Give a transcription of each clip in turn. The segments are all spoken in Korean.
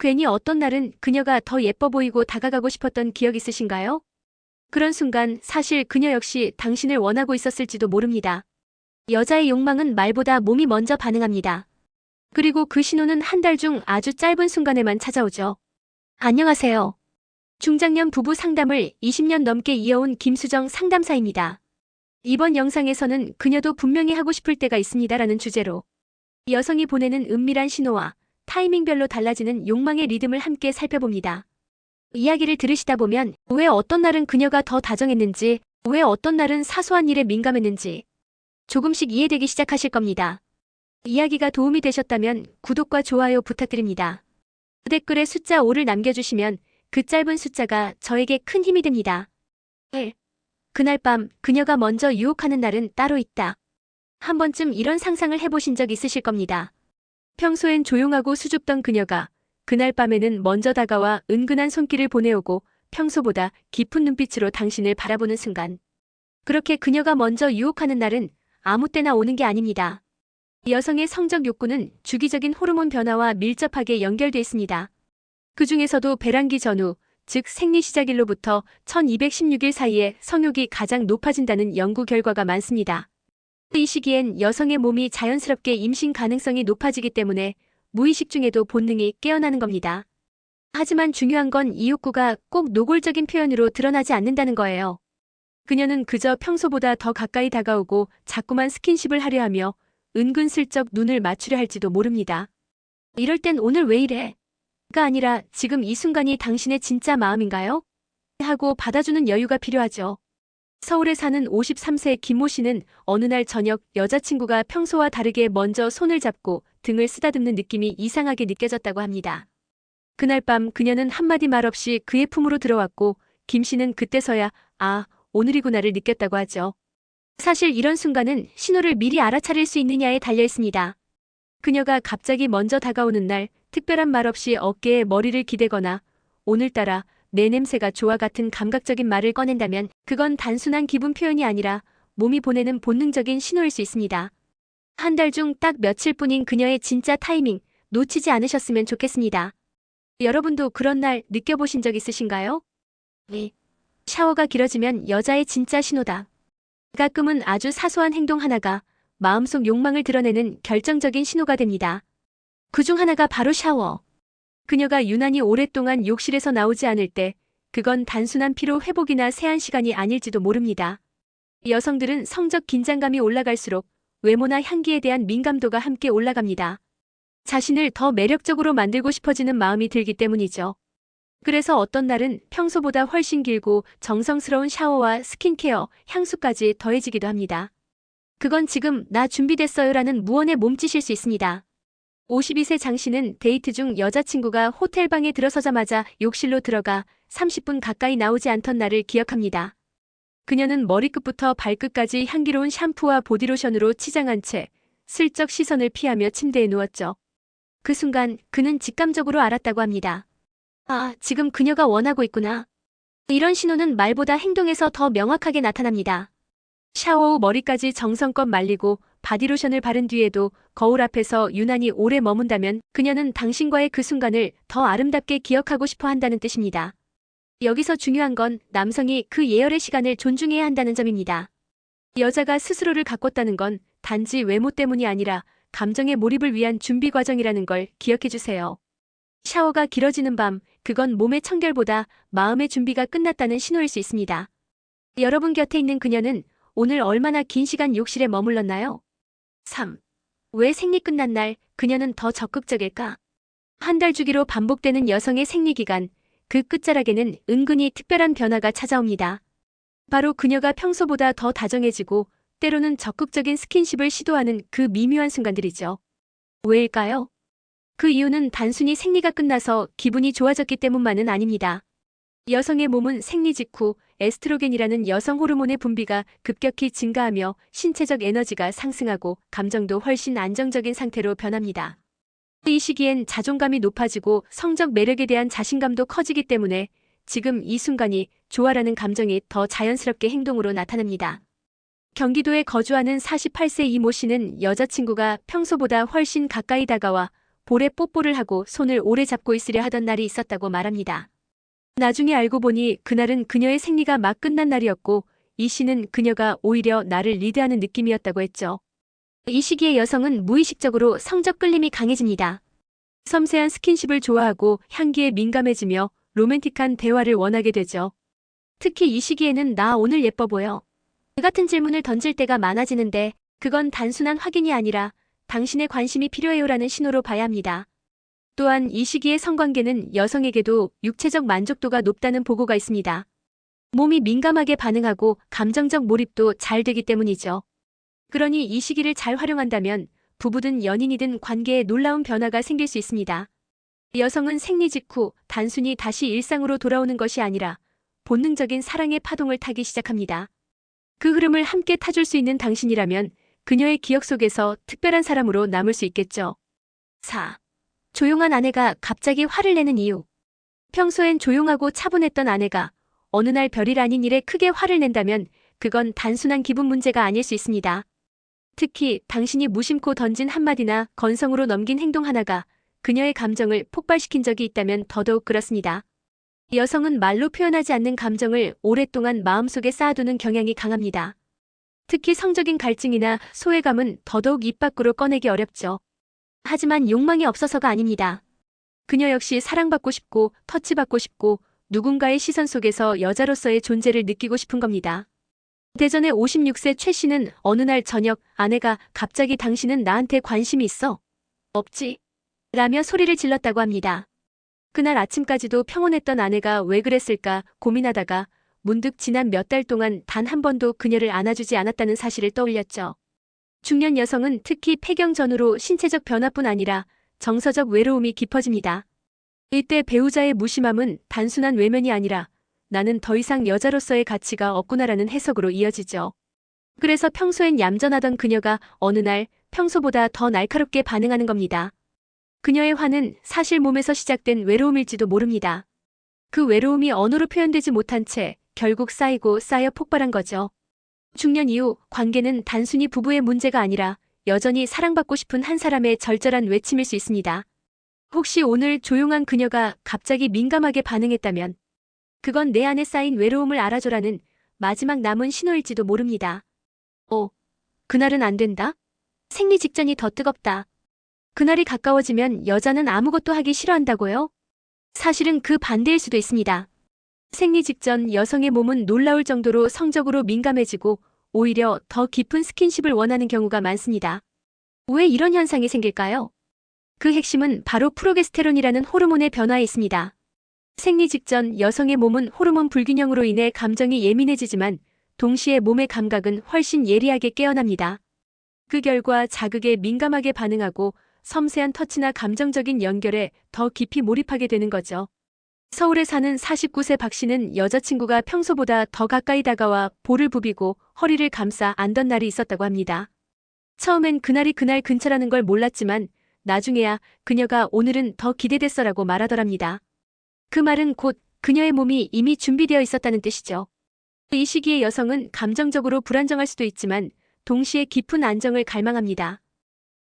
괜히 어떤 날은 그녀가 더 예뻐 보이고 다가가고 싶었던 기억 있으신가요? 그런 순간 사실 그녀 역시 당신을 원하고 있었을지도 모릅니다. 여자의 욕망은 말보다 몸이 먼저 반응합니다. 그리고 그 신호는 한 달 중 아주 짧은 순간에만 찾아오죠. 안녕하세요. 중장년 부부 상담을 20년 넘게 이어온 김수정 상담사입니다. 이번 영상에서는 그녀도 분명히 하고 싶을 때가 있습니다라는 주제로 여성이 보내는 은밀한 신호와 타이밍별로 달라지는 욕망의 리듬을 함께 살펴봅니다. 이야기를 들으시다 보면 왜 어떤 날은 그녀가 더 다정했는지, 왜 어떤 날은 사소한 일에 민감했는지 조금씩 이해되기 시작하실 겁니다. 이야기가 도움이 되셨다면 구독과 좋아요 부탁드립니다. 댓글에 숫자 5를 남겨주시면 그 짧은 숫자가 저에게 큰 힘이 됩니다. 1. 그날 밤 그녀가 먼저 유혹하는 날은 따로 있다. 한 번쯤 이런 상상을 해보신 적 있으실 겁니다. 평소엔 조용하고 수줍던 그녀가 그날 밤에는 먼저 다가와 은근한 손길을 보내오고 평소보다 깊은 눈빛으로 당신을 바라보는 순간. 그렇게 그녀가 먼저 유혹하는 날은 아무 때나 오는 게 아닙니다. 여성의 성적 욕구는 주기적인 호르몬 변화와 밀접하게 연결돼 있습니다. 그 중에서도 배란기 전후, 즉 생리 시작일로부터 1216일 사이에 성욕이 가장 높아진다는 연구 결과가 많습니다. 이 시기엔 여성의 몸이 자연스럽게 임신 가능성이 높아지기 때문에 무의식 중에도 본능이 깨어나는 겁니다. 하지만 중요한 건 이 욕구가 꼭 노골적인 표현으로 드러나지 않는다는 거예요. 그녀는 그저 평소보다 더 가까이 다가오고 자꾸만 스킨십을 하려 하며 은근슬쩍 눈을 맞추려 할지도 모릅니다. 이럴 땐 오늘 왜 이래? 가 아니라 지금 이 순간이 당신의 진짜 마음인가요? 하고 받아주는 여유가 필요하죠. 서울에 사는 53세 김모 씨는 어느 날 저녁 여자친구가 평소와 다르게 먼저 손을 잡고 등을 쓰다듬는 느낌이 이상하게 느껴졌다고 합니다. 그날 밤 그녀는 한마디 말 없이 그의 품으로 들어왔고 김 씨는 그때서야 아, 오늘이구나를 느꼈다고 하죠. 사실 이런 순간은 신호를 미리 알아차릴 수 있느냐에 달려 있습니다. 그녀가 갑자기 먼저 다가오는 날 특별한 말 없이 어깨에 머리를 기대거나 오늘따라 내 냄새가 좋아 같은 감각적인 말을 꺼낸다면 그건 단순한 기분 표현이 아니라 몸이 보내는 본능적인 신호일 수 있습니다. 한 달 중 딱 며칠뿐인 그녀의 진짜 타이밍 놓치지 않으셨으면 좋겠습니다. 여러분도 그런 날 느껴보신 적 있으신가요? 네. 샤워가 길어지면 여자의 진짜 신호다. 가끔은 아주 사소한 행동 하나가 마음속 욕망을 드러내는 결정적인 신호가 됩니다. 그중 하나가 바로 샤워. 그녀가 유난히 오랫동안 욕실에서 나오지 않을 때 그건 단순한 피로 회복이나 세안 시간이 아닐지도 모릅니다. 여성들은 성적 긴장감이 올라갈수록 외모나 향기에 대한 민감도가 함께 올라갑니다. 자신을 더 매력적으로 만들고 싶어지는 마음이 들기 때문이죠. 그래서 어떤 날은 평소보다 훨씬 길고 정성스러운 샤워와 스킨케어, 향수까지 더해지기도 합니다. 그건 지금 나 준비됐어요라는 무언의 몸짓일 수 있습니다. 52세 장 씨는 데이트 중 여자친구가 호텔방에 들어서자마자 욕실로 들어가 30분 가까이 나오지 않던 날을 기억합니다. 그녀는 머리끝부터 발끝까지 향기로운 샴푸와 보디로션으로 치장한 채 슬쩍 시선을 피하며 침대에 누웠죠. 그 순간 그는 직감적으로 알았다고 합니다. 아, 지금 그녀가 원하고 있구나. 이런 신호는 말보다 행동에서 더 명확하게 나타납니다. 샤워 후 머리까지 정성껏 말리고 바디로션을 바른 뒤에도 거울 앞에서 유난히 오래 머문다면 그녀는 당신과의 그 순간을 더 아름답게 기억하고 싶어 한다는 뜻입니다. 여기서 중요한 건 남성이 그 예열의 시간을 존중해야 한다는 점입니다. 여자가 스스로를 가꿨다는 건 단지 외모 때문이 아니라 감정의 몰입을 위한 준비 과정이라는 걸 기억해 주세요. 샤워가 길어지는 밤, 그건 몸의 청결보다 마음의 준비가 끝났다는 신호일 수 있습니다. 여러분 곁에 있는 그녀는 오늘 얼마나 긴 시간 욕실에 머물렀나요? 3. 왜 생리 끝난 날 그녀는 더 적극적일까? 한 달 주기로 반복되는 여성의 생리기간, 그 끝자락에는 은근히 특별한 변화가 찾아옵니다. 바로 그녀가 평소보다 더 다정해지고 때로는 적극적인 스킨십을 시도하는 그 미묘한 순간들이죠. 왜일까요? 그 이유는 단순히 생리가 끝나서 기분이 좋아졌기 때문만은 아닙니다. 여성의 몸은 생리 직후 에스트로겐이라는 여성 호르몬의 분비가 급격히 증가하며 신체적 에너지가 상승하고 감정도 훨씬 안정적인 상태로 변합니다. 이 시기엔 자존감이 높아지고 성적 매력에 대한 자신감도 커지기 때문에 지금 이 순간이 좋아라는 감정이 더 자연스럽게 행동으로 나타납니다. 경기도에 거주하는 48세 이모 씨는 여자친구가 평소보다 훨씬 가까이 다가와 볼에 뽀뽀를 하고 손을 오래 잡고 있으려 하던 날이 있었다고 말합니다. 나중에 알고 보니 그날은 그녀의 생리가 막 끝난 날이었고 이 씨는 그녀가 오히려 나를 리드하는 느낌이었다고 했죠. 이 시기에 여성은 무의식적으로 성적 끌림이 강해집니다. 섬세한 스킨십을 좋아하고 향기에 민감해지며 로맨틱한 대화를 원하게 되죠. 특히 이 시기에는 나 오늘 예뻐 보여. 같은 질문을 던질 때가 많아지는데 그건 단순한 확인이 아니라 당신의 관심이 필요해요라는 신호로 봐야 합니다. 또한 이 시기의 성관계는 여성에게도 육체적 만족도가 높다는 보고가 있습니다. 몸이 민감하게 반응하고 감정적 몰입도 잘 되기 때문이죠. 그러니 이 시기를 잘 활용한다면 부부든 연인이든 관계에 놀라운 변화가 생길 수 있습니다. 여성은 생리 직후 단순히 다시 일상으로 돌아오는 것이 아니라 본능적인 사랑의 파동을 타기 시작합니다. 그 흐름을 함께 타줄 수 있는 당신이라면 그녀의 기억 속에서 특별한 사람으로 남을 수 있겠죠. 4. 조용한 아내가 갑자기 화를 내는 이유. 평소엔 조용하고 차분했던 아내가 어느 날 별일 아닌 일에 크게 화를 낸다면 그건 단순한 기분 문제가 아닐 수 있습니다. 특히 당신이 무심코 던진 한마디나 건성으로 넘긴 행동 하나가 그녀의 감정을 폭발시킨 적이 있다면 더더욱 그렇습니다. 여성은 말로 표현하지 않는 감정을 오랫동안 마음속에 쌓아두는 경향이 강합니다. 특히 성적인 갈증이나 소외감은 더더욱 입 밖으로 꺼내기 어렵죠. 하지만 욕망이 없어서가 아닙니다. 그녀 역시 사랑받고 싶고 터치받고 싶고 누군가의 시선 속에서 여자로서의 존재를 느끼고 싶은 겁니다. 대전의 56세 최 씨는 어느 날 저녁 아내가 갑자기 당신은 나한테 관심이 있어? 없지? 라며 소리를 질렀다고 합니다. 그날 아침까지도 평온했던 아내가 왜 그랬을까 고민하다가 문득 지난 몇 달 동안 단 한 번도 그녀를 안아주지 않았다는 사실을 떠올렸죠. 중년 여성은 특히 폐경 전후로 신체적 변화뿐 아니라 정서적 외로움이 깊어집니다. 이때 배우자의 무심함은 단순한 외면이 아니라 나는 더 이상 여자로서의 가치가 없구나라는 해석으로 이어지죠. 그래서 평소엔 얌전하던 그녀가 어느 날 평소보다 더 날카롭게 반응하는 겁니다. 그녀의 화는 사실 몸에서 시작된 외로움일지도 모릅니다. 그 외로움이 언어로 표현되지 못한 채 결국 쌓이고 쌓여 폭발한 거죠. 중년 이후 관계는 단순히 부부의 문제가 아니라 여전히 사랑받고 싶은 한 사람의 절절한 외침일 수 있습니다. 혹시 오늘 조용한 그녀가 갑자기 민감하게 반응했다면 그건 내 안에 쌓인 외로움을 알아줘라는 마지막 남은 신호일지도 모릅니다. 그날은 안 된다? 생리 직전이 더 뜨겁다. 그날이 가까워지면 여자는 아무것도 하기 싫어한다고요? 사실은 그 반대일 수도 있습니다. 생리 직전 여성의 몸은 놀라울 정도로 성적으로 민감해지고 오히려 더 깊은 스킨십을 원하는 경우가 많습니다. 왜 이런 현상이 생길까요? 그 핵심은 바로 프로게스테론이라는 호르몬의 변화에 있습니다. 생리 직전 여성의 몸은 호르몬 불균형으로 인해 감정이 예민해지지만 동시에 몸의 감각은 훨씬 예리하게 깨어납니다. 그 결과 자극에 민감하게 반응하고 섬세한 터치나 감정적인 연결에 더 깊이 몰입하게 되는 거죠. 서울에 사는 49세 박 씨는 여자친구가 평소보다 더 가까이 다가와 볼을 부비고 허리를 감싸 안던 날이 있었다고 합니다. 처음엔 그날이 그날 근처라는 걸 몰랐지만 나중에야 그녀가 오늘은 더 기대됐어라고 말하더랍니다. 그 말은 곧 그녀의 몸이 이미 준비되어 있었다는 뜻이죠. 이 시기에 여성은 감정적으로 불안정할 수도 있지만 동시에 깊은 안정을 갈망합니다.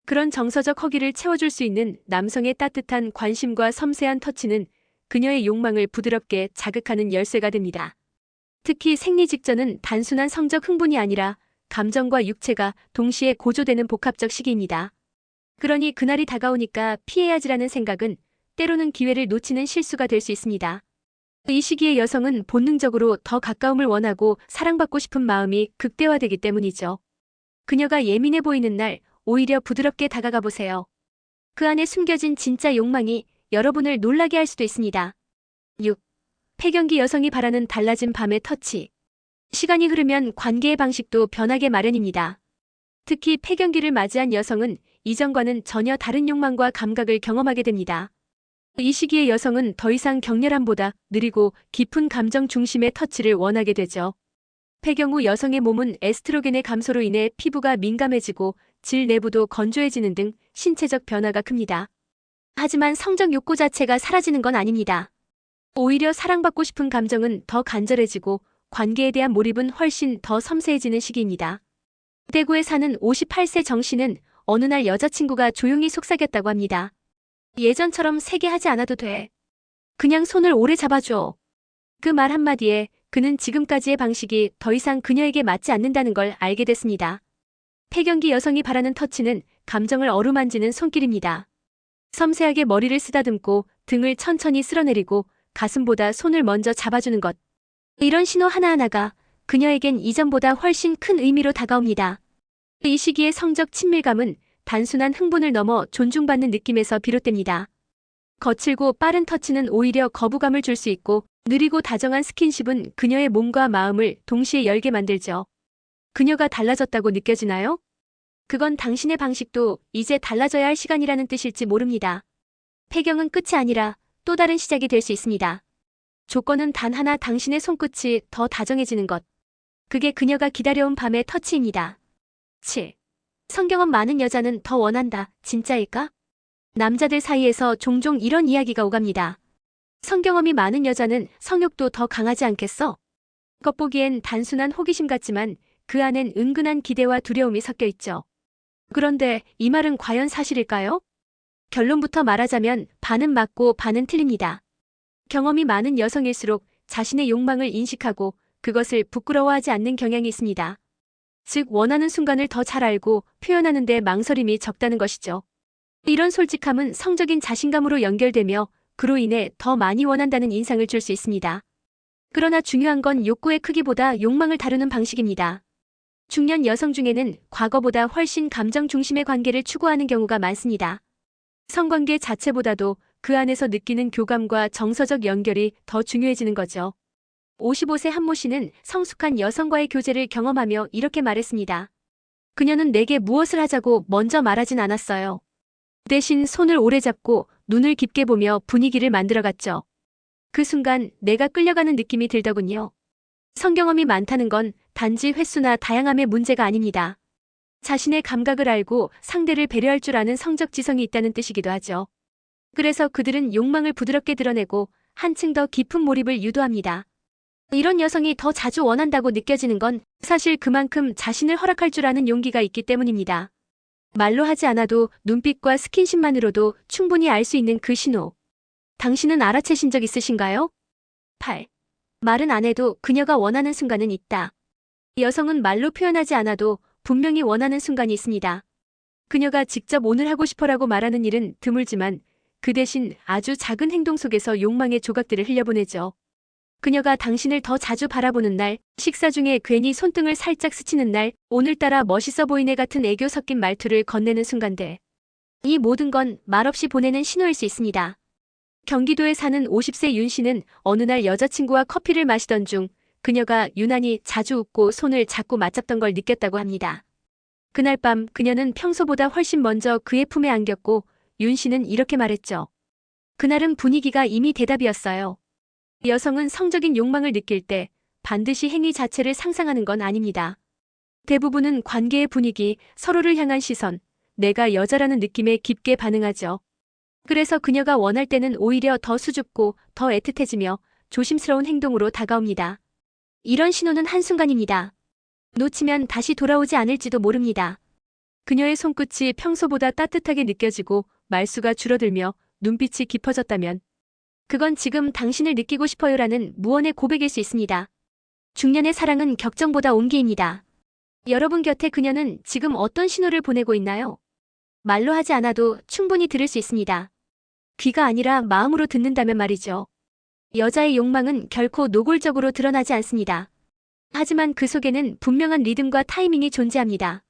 그런 정서적 허기를 채워줄 수 있는 남성의 따뜻한 관심과 섬세한 터치는 그녀의 욕망을 부드럽게 자극하는 열쇠가 됩니다. 특히 생리 직전은 단순한 성적 흥분이 아니라 감정과 육체가 동시에 고조되는 복합적 시기입니다. 그러니 그날이 다가오니까 피해야지라는 생각은 때로는 기회를 놓치는 실수가 될 수 있습니다. 이 시기에 여성은 본능적으로 더 가까움을 원하고 사랑받고 싶은 마음이 극대화되기 때문이죠. 그녀가 예민해 보이는 날 오히려 부드럽게 다가가 보세요. 그 안에 숨겨진 진짜 욕망이 여러분을 놀라게 할 수도 있습니다. 6. 폐경기 여성이 바라는 달라진 밤의 터치. 시간이 흐르면 관계의 방식도 변하게 마련입니다. 특히 폐경기를 맞이한 여성은 이전과는 전혀 다른 욕망과 감각을 경험하게 됩니다. 이 시기의 여성은 더 이상 격렬함보다 느리고 깊은 감정 중심의 터치를 원하게 되죠. 폐경 후 여성의 몸은 에스트로겐의 감소로 인해 피부가 민감해지고 질 내부도 건조해지는 등 신체적 변화가 큽니다. 하지만 성적 욕구 자체가 사라지는 건 아닙니다. 오히려 사랑받고 싶은 감정은 더 간절해지고 관계에 대한 몰입은 훨씬 더 섬세해지는 시기입니다. 대구에 사는 58세 정 씨는 어느 날 여자친구가 조용히 속삭였다고 합니다. 예전처럼 세게 하지 않아도 돼. 그냥 손을 오래 잡아줘. 그 말 한마디에 그는 지금까지의 방식이 더 이상 그녀에게 맞지 않는다는 걸 알게 됐습니다. 폐경기 여성이 바라는 터치는 감정을 어루만지는 손길입니다. 섬세하게 머리를 쓰다듬고 등을 천천히 쓸어내리고 가슴보다 손을 먼저 잡아주는 것. 이런 신호 하나하나가 그녀에겐 이전보다 훨씬 큰 의미로 다가옵니다. 이 시기의 성적 친밀감은 단순한 흥분을 넘어 존중받는 느낌에서 비롯됩니다. 거칠고 빠른 터치는 오히려 거부감을 줄 수 있고 느리고 다정한 스킨십은 그녀의 몸과 마음을 동시에 열게 만들죠. 그녀가 달라졌다고 느껴지나요? 그건 당신의 방식도 이제 달라져야 할 시간이라는 뜻일지 모릅니다. 폐경은 끝이 아니라 또 다른 시작이 될 수 있습니다. 조건은 단 하나, 당신의 손끝이 더 다정해지는 것. 그게 그녀가 기다려온 밤의 터치입니다. 7. 성경은 많은 여자는 더 원한다. 진짜일까? 남자들 사이에서 종종 이런 이야기가 오갑니다. 성경험이 많은 여자는 성욕도 더 강하지 않겠어? 겉보기엔 단순한 호기심 같지만 그 안엔 은근한 기대와 두려움이 섞여 있죠. 그런데 이 말은 과연 사실일까요? 결론부터 말하자면 반은 맞고 반은 틀립니다. 경험이 많은 여성일수록 자신의 욕망을 인식하고 그것을 부끄러워하지 않는 경향이 있습니다. 즉, 원하는 순간을 더 잘 알고 표현하는 데 망설임이 적다는 것이죠. 이런 솔직함은 성적인 자신감으로 연결되며 그로 인해 더 많이 원한다는 인상을 줄 수 있습니다. 그러나 중요한 건 욕구의 크기보다 욕망을 다루는 방식입니다. 중년 여성 중에는 과거보다 훨씬 감정 중심의 관계를 추구하는 경우가 많습니다. 성관계 자체보다도 그 안에서 느끼는 교감과 정서적 연결이 더 중요해지는 거죠. 55세 한모 씨는 성숙한 여성과의 교제를 경험하며 이렇게 말했습니다. 그녀는 내게 무엇을 하자고 먼저 말하진 않았어요. 대신 손을 오래 잡고 눈을 깊게 보며 분위기를 만들어갔죠. 그 순간 내가 끌려가는 느낌이 들더군요. 성경험이 많다는 건 단지 횟수나 다양함의 문제가 아닙니다. 자신의 감각을 알고 상대를 배려할 줄 아는 성적 지성이 있다는 뜻이기도 하죠. 그래서 그들은 욕망을 부드럽게 드러내고 한층 더 깊은 몰입을 유도합니다. 이런 여성이 더 자주 원한다고 느껴지는 건 사실 그만큼 자신을 허락할 줄 아는 용기가 있기 때문입니다. 말로 하지 않아도 눈빛과 스킨십만으로도 충분히 알 수 있는 그 신호. 당신은 알아채신 적 있으신가요? 8. 말은 안 해도 그녀가 원하는 순간은 있다. 여성은 말로 표현하지 않아도 분명히 원하는 순간이 있습니다. 그녀가 직접 오늘 하고 싶어라고 말하는 일은 드물지만 그 대신 아주 작은 행동 속에서 욕망의 조각들을 흘려보내죠. 그녀가 당신을 더 자주 바라보는 날, 식사 중에 괜히 손등을 살짝 스치는 날, 오늘따라 멋있어 보이네 같은 애교 섞인 말투를 건네는 순간들. 이 모든 건 말없이 보내는 신호일 수 있습니다. 경기도에 사는 50세 윤 씨는 어느 날 여자친구와 커피를 마시던 중 그녀가 유난히 자주 웃고 손을 자꾸 맞잡던 걸 느꼈다고 합니다. 그날 밤 그녀는 평소보다 훨씬 먼저 그의 품에 안겼고 윤 씨는 이렇게 말했죠. 그날은 분위기가 이미 대답이었어요. 여성은 성적인 욕망을 느낄 때 반드시 행위 자체를 상상하는 건 아닙니다. 대부분은 관계의 분위기, 서로를 향한 시선, 내가 여자라는 느낌에 깊게 반응하죠. 그래서 그녀가 원할 때는 오히려 더 수줍고 더 애틋해지며 조심스러운 행동으로 다가옵니다. 이런 신호는 한순간입니다. 놓치면 다시 돌아오지 않을지도 모릅니다. 그녀의 손끝이 평소보다 따뜻하게 느껴지고 말수가 줄어들며 눈빛이 깊어졌다면 그건 지금 당신을 느끼고 싶어요라는 무언의 고백일 수 있습니다. 중년의 사랑은 격정보다 온기입니다. 여러분 곁에 그녀는 지금 어떤 신호를 보내고 있나요? 말로 하지 않아도 충분히 들을 수 있습니다. 귀가 아니라 마음으로 듣는다면 말이죠. 여자의 욕망은 결코 노골적으로 드러나지 않습니다. 하지만 그 속에는 분명한 리듬과 타이밍이 존재합니다.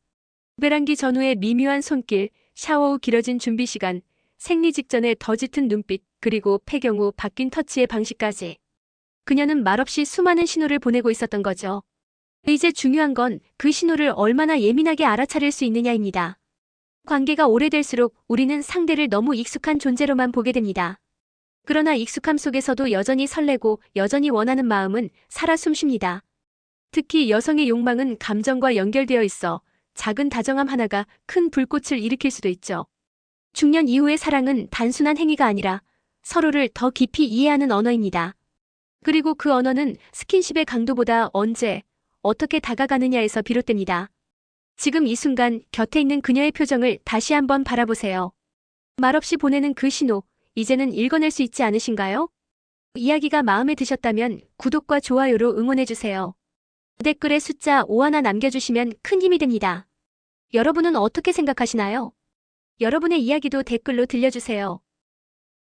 베란기 전후의 미묘한 손길, 샤워 후 길어진 준비 시간, 생리 직전의 더 짙은 눈빛, 그리고 폐경 후 바뀐 터치의 방식까지. 그녀는 말없이 수많은 신호를 보내고 있었던 거죠. 이제 중요한 건 그 신호를 얼마나 예민하게 알아차릴 수 있느냐입니다. 관계가 오래될수록 우리는 상대를 너무 익숙한 존재로만 보게 됩니다. 그러나 익숙함 속에서도 여전히 설레고 여전히 원하는 마음은 살아 숨쉽니다. 특히 여성의 욕망은 감정과 연결되어 있어 작은 다정함 하나가 큰 불꽃을 일으킬 수도 있죠. 중년 이후의 사랑은 단순한 행위가 아니라 서로를 더 깊이 이해하는 언어입니다. 그리고 그 언어는 스킨십의 강도보다 언제, 어떻게 다가가느냐에서 비롯됩니다. 지금 이 순간 곁에 있는 그녀의 표정을 다시 한번 바라보세요. 말없이 보내는 그 신호, 이제는 읽어낼 수 있지 않으신가요? 이야기가 마음에 드셨다면 구독과 좋아요로 응원해주세요. 댓글에 숫자 5 하나 남겨주시면 큰 힘이 됩니다. 여러분은 어떻게 생각하시나요? 여러분의 이야기도 댓글로 들려주세요.